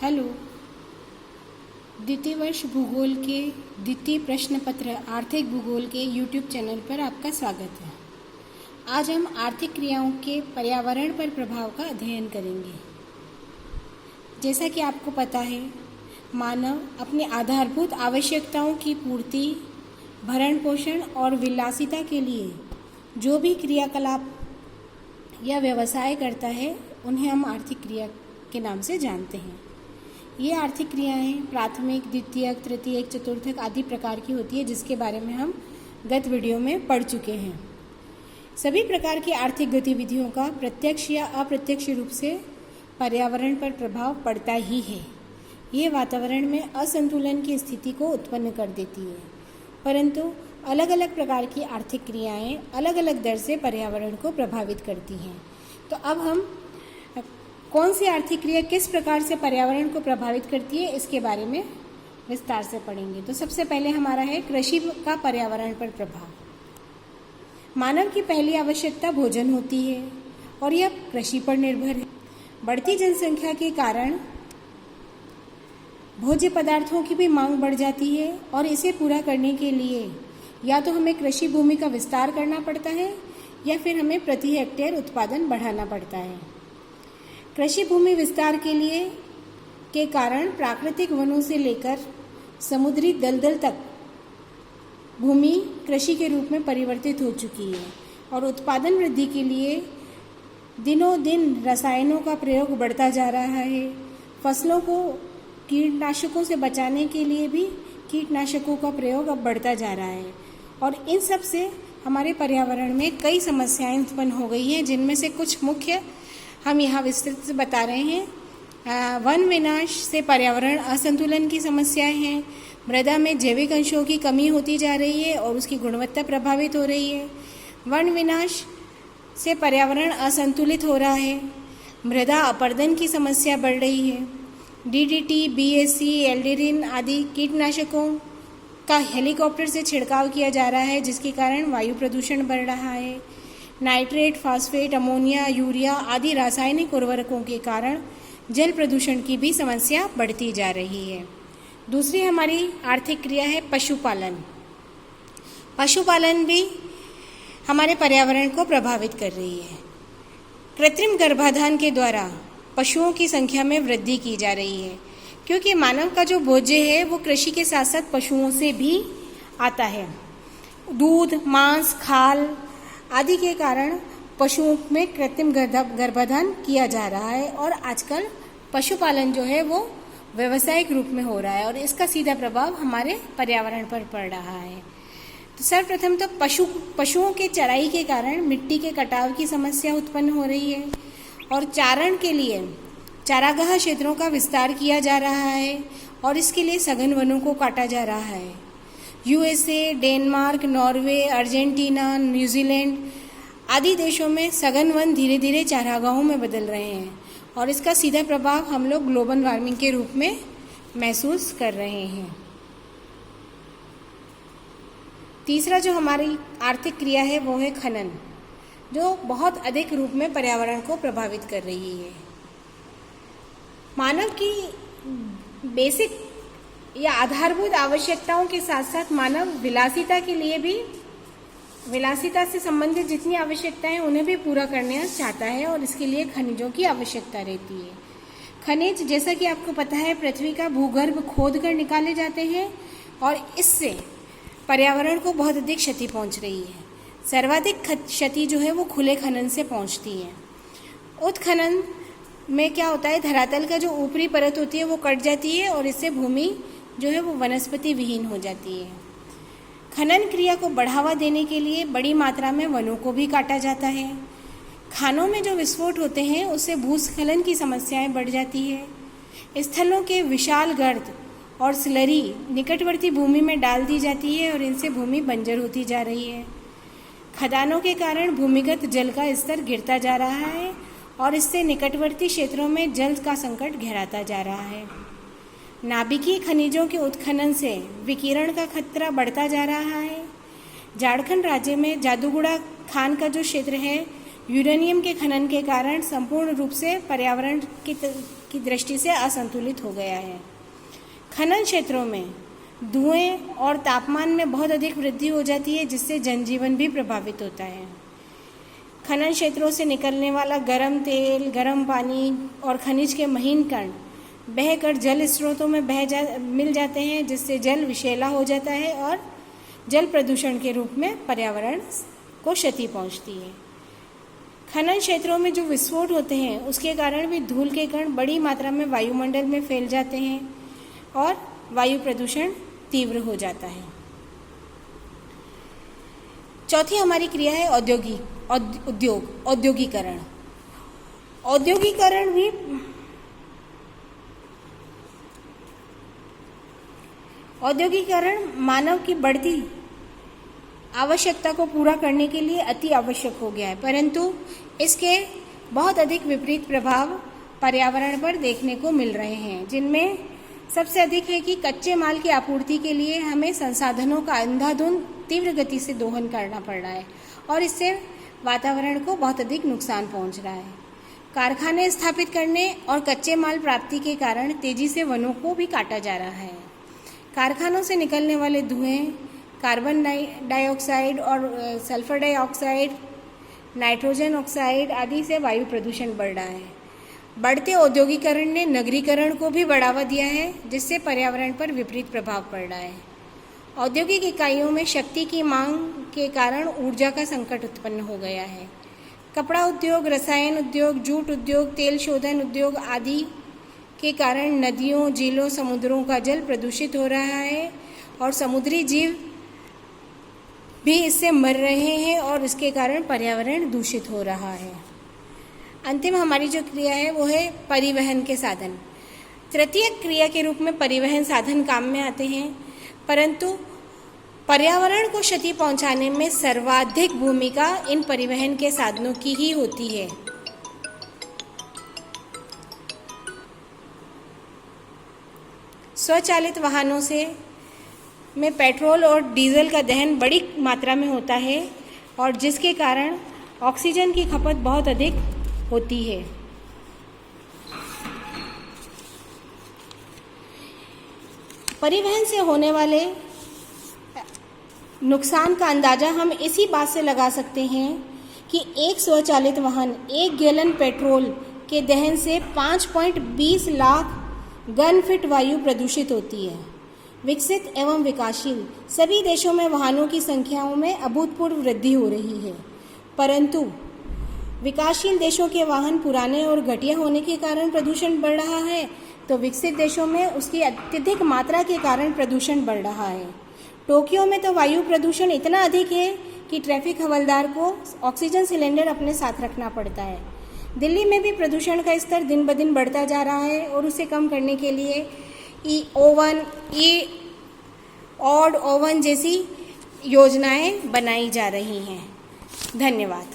Hello. द्वितीय वर्ष भूगोल के द्वितीय प्रश्न पत्र आर्थिक भूगोल के यूट्यूब चैनल पर आपका स्वागत है। आज हम आर्थिक क्रियाओं के पर्यावरण पर प्रभाव का अध्ययन करेंगे। जैसा कि आपको पता है, मानव अपनी आधारभूत आवश्यकताओं की पूर्ति, भरण पोषण और विलासिता के लिए जो भी क्रियाकलाप या व्यवसाय करता है, उन्हें हम आर्थिक क्रिया के नाम से जानते हैं। ये आर्थिक क्रियाएं प्राथमिक, द्वितीयक, तृतीयक, चतुर्थक आदि प्रकार की होती है, जिसके बारे में हम गत वीडियो में पढ़ चुके हैं। सभी प्रकार की आर्थिक गतिविधियों का प्रत्यक्ष या अप्रत्यक्ष रूप से पर्यावरण पर प्रभाव पड़ता ही है। ये वातावरण में असंतुलन की स्थिति को उत्पन्न कर देती है, परंतु अलग अलग प्रकार की आर्थिक क्रियाएं अलग अलग दर से पर्यावरण को प्रभावित करती हैं। तो अब हम कौन सी आर्थिक क्रिया किस प्रकार से पर्यावरण को प्रभावित करती है, इसके बारे में विस्तार से पढ़ेंगे। तो सबसे पहले हमारा है कृषि का पर्यावरण पर प्रभाव। मानव की पहली आवश्यकता भोजन होती है और यह कृषि पर निर्भर है। बढ़ती जनसंख्या के कारण भोज्य पदार्थों की भी मांग बढ़ जाती है और इसे पूरा करने के लिए या तो हमें कृषि भूमि का विस्तार करना पड़ता है या फिर हमें प्रति हेक्टेयर उत्पादन बढ़ाना पड़ता है। कृषि भूमि विस्तार के कारण प्राकृतिक वनों से लेकर समुद्री दलदल तक भूमि कृषि के रूप में परिवर्तित हो चुकी है और उत्पादन वृद्धि के लिए दिनों दिन रसायनों का प्रयोग बढ़ता जा रहा है। फसलों को कीटनाशकों से बचाने के लिए भी कीटनाशकों का प्रयोग अब बढ़ता जा रहा है और इन सब से हमारे पर्यावरण में कई समस्याएं उत्पन्न हो गई हैं, जिनमें से कुछ मुख्य हम यहाँ विस्तृत से बता रहे हैं। वन विनाश से पर्यावरण असंतुलन की समस्याएं हैं। मृदा में जैविक अंशों की कमी होती जा रही है और उसकी गुणवत्ता प्रभावित हो रही है। वन विनाश से पर्यावरण असंतुलित हो रहा है। मृदा अपरदन की समस्या बढ़ रही है। डीडीटी, बीएससी, एल्डेरिन आदि कीटनाशकों का हेलीकॉप्टर से छिड़काव किया जा रहा है, जिसके कारण वायु प्रदूषण बढ़ रहा है। नाइट्रेट, फास्फेट, अमोनिया, यूरिया आदि रासायनिक उर्वरकों के कारण जल प्रदूषण की भी समस्या बढ़ती जा रही है। दूसरी हमारी आर्थिक क्रिया है पशुपालन। पशुपालन भी हमारे पर्यावरण को प्रभावित कर रही है। कृत्रिम गर्भाधान के द्वारा पशुओं की संख्या में वृद्धि की जा रही है, क्योंकि मानव का जो भोज्य है वो कृषि के साथ साथ पशुओं से भी आता है। दूध, मांस, खाल आदि के कारण पशुओं में कृत्रिम गर्भाधान किया जा रहा है और आजकल पशुपालन जो है वो व्यावसायिक रूप में हो रहा है और इसका सीधा प्रभाव हमारे पर्यावरण पर पड़ रहा है। तो सर्वप्रथम तो पशुओं के चराई के कारण मिट्टी के कटाव की समस्या उत्पन्न हो रही है और चारण के लिए चारागाह क्षेत्रों का विस्तार किया जा रहा है और इसके लिए सघन वनों को काटा जा रहा है। USA, Denmark, Norway, Argentina, New Zealand आदि देशों में सघन वन धीरे धीरे चारागाहों में बदल रहे हैं और इसका सीधा प्रभाव हम लोग ग्लोबल वार्मिंग के रूप में महसूस कर रहे हैं। तीसरा जो हमारी आर्थिक क्रिया है वो है खनन, जो बहुत अधिक रूप में पर्यावरण को प्रभावित कर रही है। मानव की बेसिक या आधारभूत आवश्यकताओं के साथ साथ मानव विलासिता के लिए भी, विलासिता से संबंधित जितनी आवश्यकताएं उन्हें भी पूरा करना चाहता है और इसके लिए खनिजों की आवश्यकता रहती है। खनिज, जैसा कि आपको पता है, पृथ्वी का भूगर्भ खोद कर निकाले जाते हैं और इससे पर्यावरण को बहुत अधिक क्षति पहुंच रही है। सर्वाधिक क्षति जो है वो खुले खनन से पहुंचती है। उत्खनन में क्या होता है, धरातल का जो ऊपरी परत होती है वो कट जाती है और इससे भूमि जो है वो वनस्पति विहीन हो जाती है। खनन क्रिया को बढ़ावा देने के लिए बड़ी मात्रा में वनों को भी काटा जाता है। खानों में जो विस्फोट होते हैं उससे भूस्खलन की समस्याएं बढ़ जाती है। स्थलों के विशाल गर्त और स्लरी निकटवर्ती भूमि में डाल दी जाती है और इनसे भूमि बंजर होती जा रही है। खदानों के कारण भूमिगत जल का स्तर गिरता जा रहा है और इससे निकटवर्ती क्षेत्रों में जल का संकट गहराता जा रहा है। नाभिकीय खनिजों के उत्खनन से विकिरण का खतरा बढ़ता जा रहा है। झारखंड राज्य में जादूगुड़ा खान का जो क्षेत्र है, यूरेनियम के खनन के कारण संपूर्ण रूप से पर्यावरण की दृष्टि से असंतुलित हो गया है। खनन क्षेत्रों में धुएं और तापमान में बहुत अधिक वृद्धि हो जाती है, जिससे जनजीवन भी प्रभावित होता है। खनन क्षेत्रों से निकलने वाला गर्म तेल, गर्म पानी और खनिज के महीन कण बहकर जल स्रोतों में मिल जाते हैं, जिससे जल विषैला हो जाता है और जल प्रदूषण के रूप में पर्यावरण को क्षति पहुंचती है। खनन क्षेत्रों में जो विस्फोट होते हैं उसके कारण भी धूल के कण बड़ी मात्रा में वायुमंडल में फैल जाते हैं और वायु प्रदूषण तीव्र हो जाता है। चौथी हमारी क्रिया है औद्योगिकरण। औद्योगिकरण मानव की बढ़ती आवश्यकता को पूरा करने के लिए अति आवश्यक हो गया है, परंतु इसके बहुत अधिक विपरीत प्रभाव पर्यावरण पर देखने को मिल रहे हैं, जिनमें सबसे अधिक है कि कच्चे माल की आपूर्ति के लिए हमें संसाधनों का अंधाधुंध तीव्र गति से दोहन करना पड़ रहा है और इससे वातावरण को बहुत अधिक नुकसान पहुंच रहा है। कारखाने स्थापित करने और कच्चे माल प्राप्ति के कारण तेजी से वनों को भी काटा जा रहा है। कारखानों से निकलने वाले धुएं, कार्बन डाइऑक्साइड और सल्फर डाइऑक्साइड, नाइट्रोजन ऑक्साइड आदि से वायु प्रदूषण बढ़ रहा है। बढ़ते औद्योगिकरण ने नगरीकरण को भी बढ़ावा दिया है, जिससे पर्यावरण पर विपरीत प्रभाव पड़ रहा है। औद्योगिक इकाइयों में शक्ति की मांग के कारण ऊर्जा का संकट उत्पन्न हो गया है। कपड़ा उद्योग, रसायन उद्योग, जूट उद्योग, तेल शोधन उद्योग आदि के कारण नदियों, झीलों, समुद्रों का जल प्रदूषित हो रहा है और समुद्री जीव भी इससे मर रहे हैं और इसके कारण पर्यावरण दूषित हो रहा है। अंतिम हमारी जो क्रिया है वो है परिवहन के साधन। तृतीय क्रिया के रूप में परिवहन साधन काम में आते हैं, परंतु पर्यावरण को क्षति पहुंचाने में सर्वाधिक भूमिका इन परिवहन के साधनों की ही होती है। स्वचालित वाहनों में पेट्रोल और डीजल का दहन बड़ी मात्रा में होता है और जिसके कारण ऑक्सीजन की खपत बहुत अधिक होती है। परिवहन से होने वाले नुकसान का अंदाजा हम इसी बात से लगा सकते हैं कि एक स्वचालित वाहन 1 गैलन पेट्रोल के दहन से 5.20 लाख घन फीट वायु प्रदूषित होती है। विकसित एवं विकासशील सभी देशों में वाहनों की संख्याओं में अभूतपूर्व वृद्धि हो रही है, परंतु विकासशील देशों के वाहन पुराने और घटिया होने के कारण प्रदूषण बढ़ रहा है, तो विकसित देशों में उसकी अत्यधिक मात्रा के कारण प्रदूषण बढ़ रहा है। टोक्यो में तो वायु प्रदूषण इतना अधिक है कि ट्रैफिक हवलदार को ऑक्सीजन सिलेंडर अपने साथ रखना पड़ता है। दिल्ली में भी प्रदूषण का स्तर दिन ब दिन बढ़ता जा रहा है और उसे कम करने के लिए ऑड ओवन जैसी योजनाएं बनाई जा रही हैं। धन्यवाद।